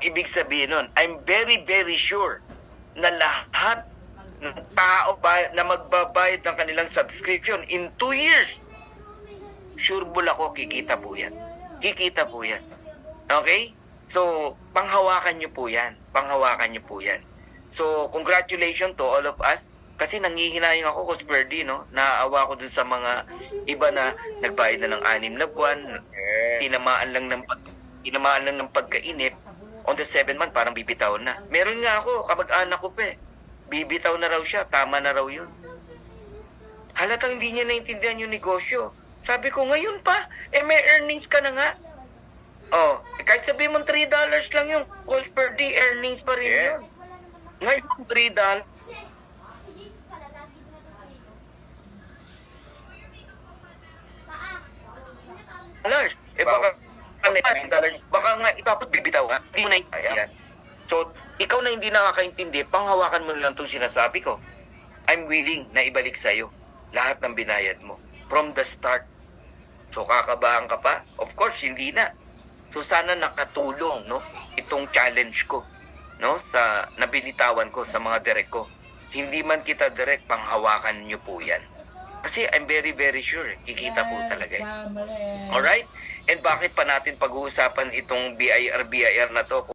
ibig sabihin nun, I'm very, very sure na lahat ng tao na magbabayad ng kanilang subscription in 2 years, sure bull ako, kikita po yan. Kikita po yan. Okay? So, panghawakan nyo po yan. Panghawakan nyo po yan. So, congratulations to all of us. Kasi nangihinayang ako, Cosperdi, no? Naaawa ko dun sa mga iba na nagbayad na ng 6 na buwan, tinamaan lang ng pagkainip. On the 7th month, parang bibitaw na. Meron nga ako, kamag-anak ko pa eh. Bibitaw na raw siya, tama na raw yun. Halatang hindi niya naintindihan yung negosyo. Sabi ko, ngayon pa, may earnings ka na nga. Oh, kahit sabihin mo $3 lang yung calls per day, earnings pa rin yun. Ngayon, $3. Baka nga ipapot bibitaw ka. Hindi mo na yan. So, ikaw na hindi nakakaintindi, panghawakan mo lang itong sinasabi ko. I'm willing na ibalik sa'yo lahat ng binayad mo. From the start. So, kakabahan ka pa? Of course, hindi na. So, sana nakatulong, no? Itong challenge ko, no? Sa nabinitawan ko sa mga direct ko. Hindi man kita direct, panghawakan nyo po yan. Kasi I'm very, very sure, kikita po talaga. Alright? And bakit pa natin pag-uusapan itong BIR na to?